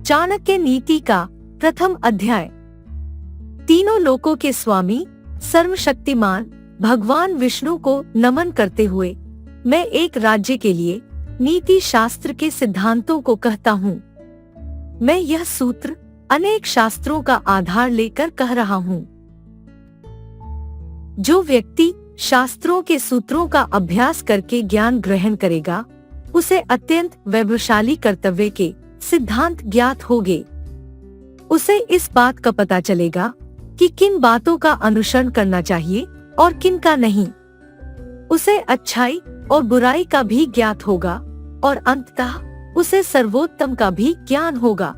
चाणक्य नीति का प्रथम अध्याय। तीनों लोकों के स्वामी सर्वशक्तिमान भगवान विष्णु को नमन करते हुए मैं एक राज्य के लिए नीति शास्त्र के सिद्धांतों को कहता हूँ। मैं यह सूत्र अनेक शास्त्रों का आधार लेकर कह रहा हूँ। जो व्यक्ति शास्त्रों के सूत्रों का अभ्यास करके ज्ञान ग्रहण करेगा उसे अत्यंत वैभवशाली कर्तव्य के सिद्धांत ज्ञात होंगे। उसे इस बात का पता चलेगा कि किन बातों का अनुसरण करना चाहिए और किन का नहीं। उसे अच्छाई और बुराई का भी ज्ञात होगा और अंततः उसे सर्वोत्तम का भी ज्ञान होगा।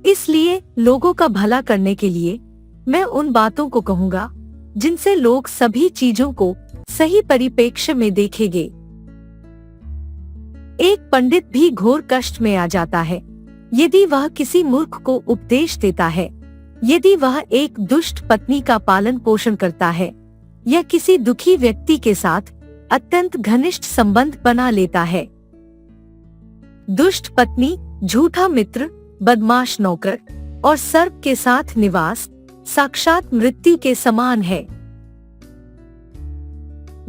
इसलिए लोगों का भला करने के लिए मैं उन बातों को कहूँगा जिनसे लोग सभी चीजों को सही परिप्रेक्ष्य में देखेंगे। एक पंडित भी घोर कष्ट में आ जाता है यदि वह किसी मूर्ख को उपदेश देता है, यदि वह एक दुष्ट पत्नी का पालन पोषण करता है या किसी दुखी व्यक्ति के साथ अत्यंत घनिष्ठ संबंध बना लेता है। दुष्ट पत्नी, झूठा मित्र, बदमाश नौकर और सर्प के साथ निवास साक्षात मृत्यु के समान है।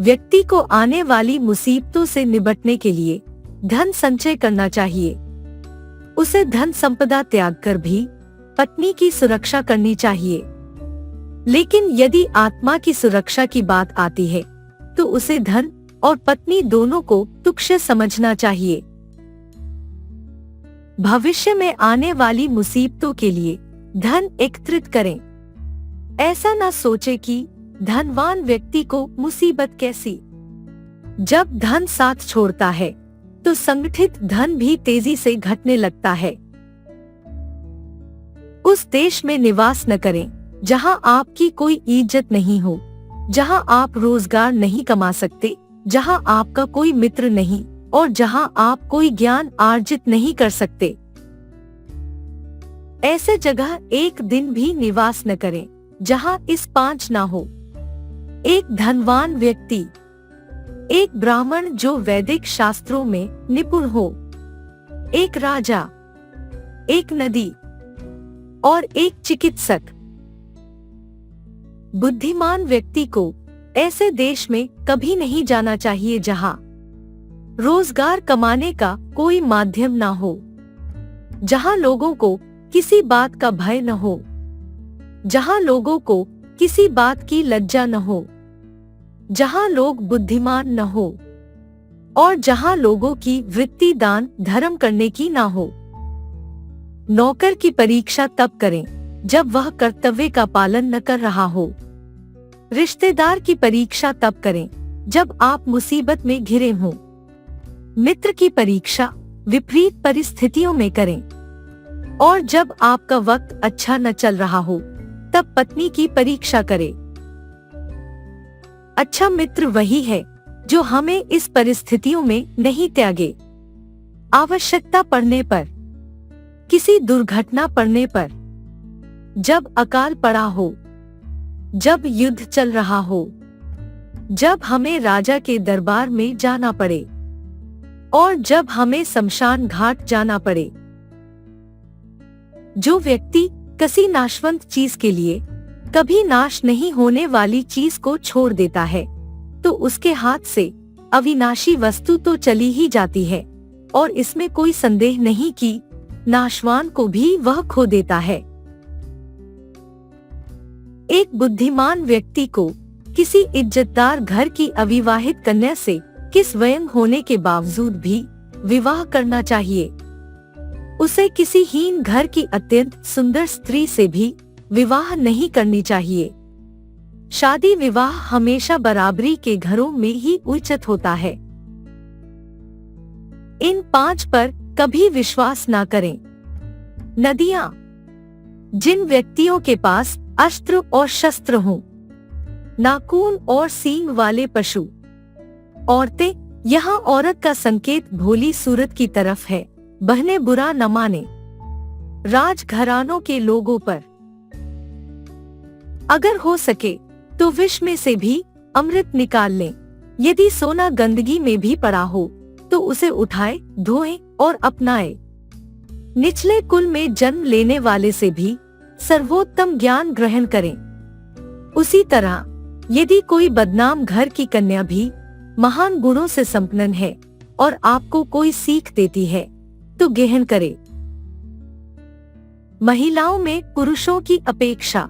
व्यक्ति को आने वाली मुसीबतों से निपटने के लिए धन संचय करना चाहिए। उसे धन संपदा त्याग कर भी पत्नी की सुरक्षा करनी चाहिए। लेकिन यदि आत्मा की सुरक्षा की बात आती है तो उसे धन और पत्नी दोनों को तुच्छ समझना चाहिए। भविष्य में आने वाली मुसीबतों के लिए धन एकत्रित करें। ऐसा न सोचे कि धनवान व्यक्ति को मुसीबत कैसी। जब धन साथ छोड़ता है तो संगठित धन भी तेजी से घटने लगता है। उस देश में निवास न करें जहां आपकी कोई इज्जत नहीं हो, जहां आप रोजगार नहीं कमा सकते, जहां आपका कोई मित्र नहीं और जहां आप कोई ज्ञान अर्जित नहीं कर सकते। ऐसे जगह एक दिन भी निवास न करें जहां इस पांच ना हो। एक धनवान व्यक्ति, एक ब्राह्मण जो वैदिक शास्त्रों में निपुण हो, एक राजा, एक नदी और एक चिकित्सक। बुद्धिमान व्यक्ति को ऐसे देश में कभी नहीं जाना चाहिए जहां रोजगार कमाने का कोई माध्यम ना हो, जहां लोगों को किसी बात का भय न हो, जहां लोगों को किसी बात की लज्जा न हो, जहां लोग बुद्धिमान न हो और जहां लोगों की वृत्ति दान धर्म करने की ना हो। नौकर की परीक्षा तब करें जब वह कर्तव्य का पालन न कर रहा हो। रिश्तेदार की परीक्षा तब करें जब आप मुसीबत में घिरे हों। मित्र की परीक्षा विपरीत परिस्थितियों में करें और जब आपका वक्त अच्छा न चल रहा हो तब पत्नी की परीक्षा करें। अच्छा मित्र वही है जो हमें इस परिस्थितियों में नहीं त्यागे। आवश्यकता पड़ने पर, किसी दुर्घटना पड़ने पर, जब अकाल पड़ा हो, जब युद्ध चल रहा हो, जब हमें राजा के दरबार में जाना पड़े और जब हमें शमशान घाट जाना पड़े। जो व्यक्ति किसी नाशवंत चीज के लिए कभी नाश नहीं होने वाली चीज को छोड़ देता है तो उसके हाथ से अविनाशी वस्तु तो चली ही जाती है और इसमें कोई संदेह नहीं कि नाशवान को भी वह खो देता है। एक बुद्धिमान व्यक्ति को किसी इज्जतदार घर की अविवाहित कन्या से किस व्यंग होने के बावजूद भी विवाह करना चाहिए। उसे किसी हीन घर की अत्यंत सुंदर स्त्री से भी विवाह नहीं करनी चाहिए। शादी विवाह हमेशा बराबरी के घरों में ही उचित होता है। इन पांच पर कभी विश्वास ना करें। नदियां, जिन व्यक्तियों के पास अस्त्र और शस्त्र हों, नाखून और सींग वाले पशु। औरतें, यहाँ औरत का संकेत भोली सूरत की तरफ है, बहने बुरा न माने। राजघरानों के लोगों पर अगर हो सके तो विष में से भी अमृत निकाल लें। यदि सोना गंदगी में भी पड़ा हो तो उसे उठाए, धोएं और अपनाएं। निचले कुल में जन्म लेने वाले से भी सर्वोत्तम ज्ञान ग्रहण करें। उसी तरह यदि कोई बदनाम घर की कन्या भी महान गुणों से संपन्न है और आपको कोई सीख देती है तो ग्रहण करें। महिलाओं में पुरुषों की अपेक्षा